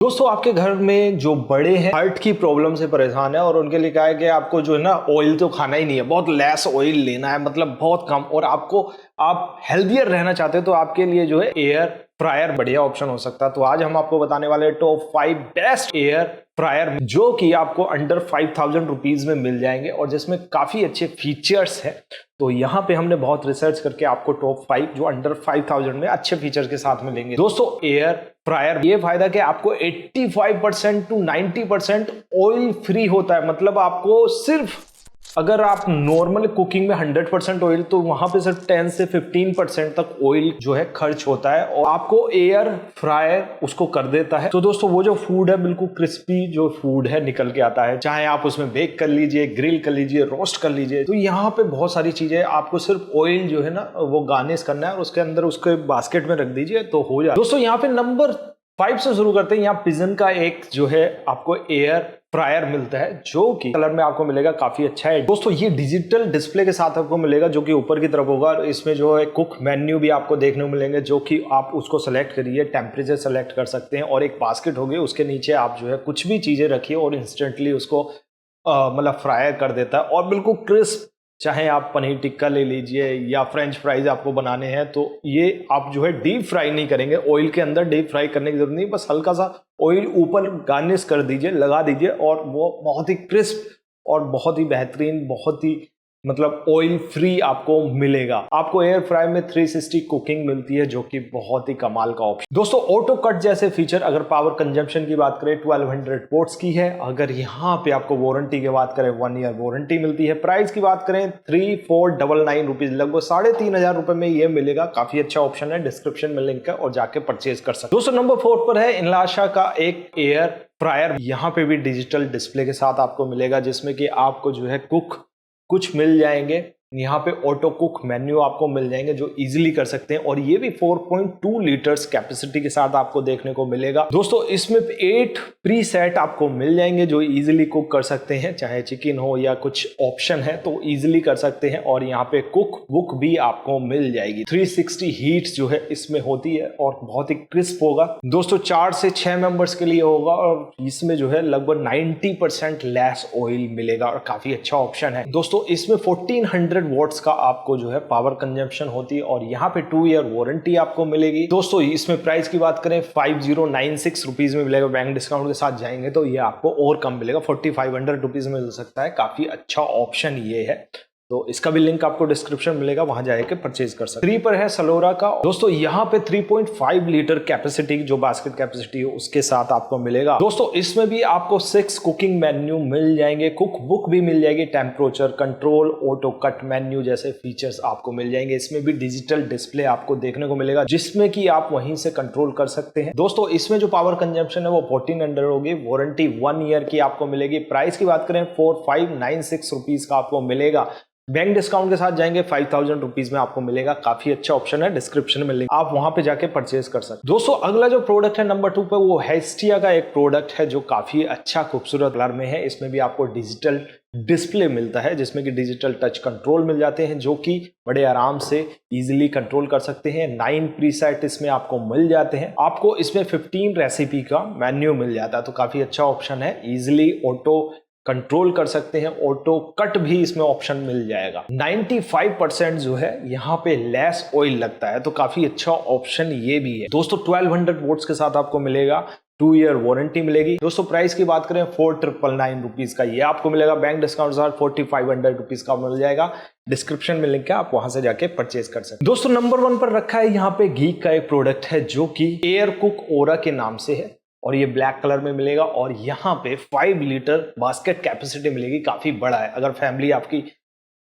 दोस्तों आपके घर में जो बड़े हैं हार्ट की प्रॉब्लम से परेशान है और उनके लिए क्या है कि आपको जो है ना ऑयल तो खाना ही नहीं है, बहुत लेस ऑयल लेना है, मतलब बहुत कम। और आप हेल्दियर रहना चाहते हो तो आपके लिए जो है एयर फ्रायर बढ़िया ऑप्शन हो सकता है। तो आज हम आपको बताने वाले टॉप 5 बेस्ट एयर फ्रायर जो कि आपको अंडर 5000 रुपीज में मिल जाएंगे और जिसमें काफी अच्छे फीचर्स हैं। तो यहाँ पे हमने बहुत रिसर्च करके आपको टॉप 5 जो अंडर 5000 में अच्छे फीचर्स के साथ में लेंगे। दोस्तों एयर फ्रायर ये फायदा कि आपको 85% टू 90% ऑयल फ्री होता है। मतलब आपको सिर्फ अगर आप नॉर्मल कुकिंग में 100% ऑयल तो वहां पे सिर्फ 10 से 15% तक ऑयल जो है खर्च होता है और आपको एयर फ्रायर उसको कर देता है। तो दोस्तों वो जो फूड है बिल्कुल क्रिस्पी जो फूड है निकल के आता है, चाहे आप उसमें बेक कर लीजिए, ग्रिल कर लीजिए, रोस्ट कर लीजिए। तो यहाँ पे बहुत सारी चीजें, आपको सिर्फ ऑयल जो है ना वो गार्निश करना है और उसके अंदर उसके बास्केट में रख दीजिए तो हो जाए। दोस्तों यहाँ पे नंबर 5 से शुरू करते हैं। यहाँ पिजन का एक जो है आपको एयर फ्रायर मिलता है जो कि कलर में आपको मिलेगा, काफी अच्छा है। दोस्तों ये डिजिटल डिस्प्ले के साथ आपको मिलेगा जो कि ऊपर की तरफ होगा। इसमें जो है कुक मेन्यू भी आपको देखने को मिलेंगे जो कि आप उसको सेलेक्ट करिए, टेम्परेचर सेलेक्ट कर सकते हैं और एक बास्केट होगी, उसके नीचे आप जो है कुछ भी चीजें रखिए और इंस्टेंटली उसको मतलब फ्राई कर देता है और बिल्कुल क्रिस्प। चाहे आप पनीर टिक्का ले लीजिए या फ्रेंच फ्राइज आपको बनाने हैं तो ये आप जो है डीप फ्राई नहीं करेंगे, ऑयल के अंदर डीप फ्राई करने की जरूरत नहीं, बस हल्का सा ऑयल ऊपर गार्निश कर दीजिए, लगा दीजिए और वो बहुत ही क्रिस्प और बहुत ही बेहतरीन, बहुत ही मतलब ऑयल फ्री आपको मिलेगा। आपको एयर फ्राई में 360 कुकिंग मिलती है जो कि बहुत ही कमाल का ऑप्शन। दोस्तों ऑटो कट जैसे फीचर, अगर पावर कंजम्पशन की बात करें 1200 वोट्स की है। अगर यहाँ पे आपको वारंटी की बात करें 1 ईयर वारंटी मिलती है। प्राइस की बात करें 3499 रुपीज, लगभग 3500 रुपए में ये मिलेगा। काफी अच्छा ऑप्शन है, डिस्क्रिप्शन में लिंक है और जाके परचेज कर सकते। दोस्तों नंबर 4 पर है इनलाशा का एक एयर फ्रायर। यहाँ पे भी डिजिटल डिस्प्ले के साथ आपको मिलेगा जिसमें कि आपको जो है कुछ मिल जाएंगे। यहाँ पे ऑटो कुक मेन्यू आपको मिल जाएंगे जो इजीली कर सकते हैं और ये भी 4.2 लीटर्स कैपेसिटी के साथ आपको देखने को मिलेगा। दोस्तों इसमें 8 प्री सेट आपको मिल जाएंगे जो इजीली कुक कर सकते हैं, चाहे चिकन हो या कुछ ऑप्शन है तो इजीली कर सकते हैं। और यहाँ पे कुक बुक भी आपको मिल जाएगी। 360 हीट्स जो है इसमें होती है और बहुत ही क्रिस्प होगा। दोस्तों 4 से 6 मेंबर्स के लिए होगा और इसमें जो है लगभग 90% लेस ऑयल मिलेगा और काफी अच्छा ऑप्शन है। दोस्तों इसमें 1400 वॉट्स का आपको जो है पावर कंजम्पशन होती है और यहाँ पे 2 ईयर वारंटी आपको मिलेगी। दोस्तों इसमें प्राइस की बात करें 5096 रुपीज में मिलेगा, बैंक डिस्काउंट के साथ जाएंगे तो ये आपको और कम मिलेगा, 4500 रुपीज में मिल सकता है। काफी अच्छा ऑप्शन ये है, तो इसका भी लिंक आपको डिस्क्रिप्शन मिलेगा, वहां जाके परचेज कर सकते हैं। 3 पर है सलोरा का। दोस्तों यहाँ पे 3.5 लीटर कैपेसिटी जो बास्केट कैपेसिटी है उसके साथ आपको मिलेगा। दोस्तों इसमें भी आपको 6 कुकिंग मेन्यू मिल जाएंगे, कुक बुक भी मिल जाएगी, temperature control, auto cut menu जैसे फीचर्स आपको मिल जाएंगे। इसमें भी डिजिटल डिस्प्ले आपको देखने को मिलेगा जिसमें कि आप वहीं से कंट्रोल कर सकते हैं। दोस्तों इसमें जो पावर कंजम्पशन है वो 1400 होगी, वारंटी 1 ईयर की आपको मिलेगी। प्राइस की बात करें 4596 रुपीज का आपको मिलेगा, बैंक डिस्काउंट के साथ जाएंगे 5000 रुपीज में आपको मिलेगा। काफी अच्छा ऑप्शन है, डिस्क्रिप्शन में लिंक, आप वहां पे जाके परचेज कर सकते। दोस्तों अगला जो प्रोडक्ट है नंबर 2 पे वो हेस्टिया का एक प्रोडक्ट है जो काफी अच्छा खूबसूरत कलर में है। इसमें भी आपको डिजिटल डिस्प्ले मिलता है जिसमें कि डिजिटल टच कंट्रोल मिल जाते हैं जो कि बड़े आराम से इजीली कंट्रोल कर सकते हैं। 9 प्रीसेट इसमें आपको मिल जाते हैं। आपको इसमें 15 रेसिपी का मेन्यू मिल जाता है, तो काफी अच्छा ऑप्शन है, इजीली ऑटो कंट्रोल कर सकते हैं। ऑटो कट भी इसमें ऑप्शन मिल जाएगा। 95% जो है यहाँ पे लेस ऑयल लगता है, तो काफी अच्छा ऑप्शन ये भी है। दोस्तों 1200 वोट्स के साथ आपको मिलेगा, 2 ईयर वारंटी मिलेगी। दोस्तों प्राइस की बात करें 4999 रुपीज का ये आपको मिलेगा, बैंक डिस्काउंट के साथ 4500 रुपीज का मिल जाएगा। डिस्क्रिप्शन में लिंक है, आप वहां से जाके परचेज कर सकते हैं। दोस्तों नंबर 1 पर रखा है यहाँ पे गीक का एक प्रोडक्ट है जो कि एयर कुक ओरा के नाम से है और ये ब्लैक कलर में मिलेगा और यहाँ पे 5 लीटर बास्केट कैपेसिटी मिलेगी, काफी बड़ा है। अगर फैमिली आपकी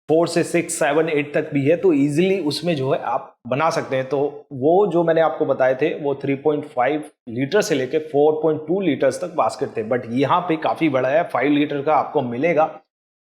4 से 6, 7, 8 तक भी है तो इजीली उसमें जो है आप बना सकते हैं। तो वो जो मैंने आपको बताए थे वो 3.5 लीटर से लेके 4.2 लीटर्स तक बास्केट थे, बट यहाँ पे काफी बड़ा है, 5 लीटर का आपको मिलेगा।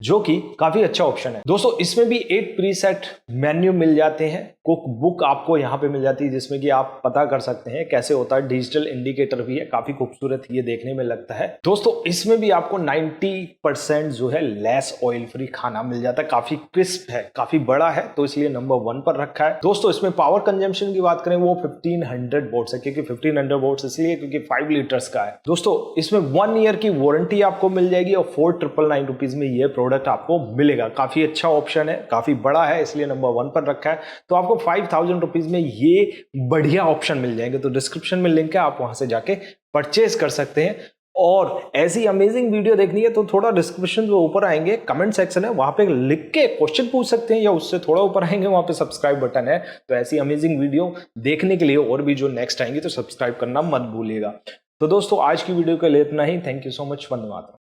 जो कि काफी अच्छा ऑप्शन है। दोस्तों इसमें भी 8 प्रीसेट मेन्यू मिल जाते हैं, कुक बुक आपको यहाँ पे मिल जाती है जिसमें कि आप पता कर सकते हैं कैसे होता है, डिजिटल इंडिकेटर भी है, काफी खूबसूरत ये देखने में लगता है। दोस्तों इसमें भी आपको 90% जो है लेस ऑयल फ्री खाना मिल जाता है, काफी क्रिस्प है, काफी बड़ा है, तो इसलिए नंबर 1 पर रखा है। दोस्तों इसमें पावर कंजम्पशन की बात करें वो 1500 वोट्स है, क्योंकि 1500 वोट्स इसलिए क्योंकि 5 लीटर्स का है। दोस्तों इसमें 1 ईयर की वारंटी आपको मिल जाएगी और 4999 रुपीज में ये प्रोडक्ट आपको मिलेगा। काफी अच्छा ऑप्शन है, काफी बड़ा है, इसलिए नंबर 1 पर रखा है। तो आपको 5000 रुपीज में ये बढ़िया ऑप्शन मिल जाएंगे। तो डिस्क्रिप्शन में लिंक है, आप वहां से जाके परचेज कर सकते हैं। और ऐसी अमेजिंग वीडियो देखनी है तो थोड़ा डिस्क्रिप्शन जो ऊपर आएंगे कमेंट सेक्शन है, वहां पे लिख के क्वेश्चन पूछ सकते हैं, या उससे थोड़ा ऊपर आएंगे वहां पे सब्सक्राइब बटन है। तो ऐसी अमेजिंग वीडियो देखने के लिए और भी जो नेक्स्ट आएंगे तो सब्सक्राइब करना मत भूलिएगा। तो दोस्तों आज की वीडियो के लिए इतना ही। Thank you so much, Vande Mataram.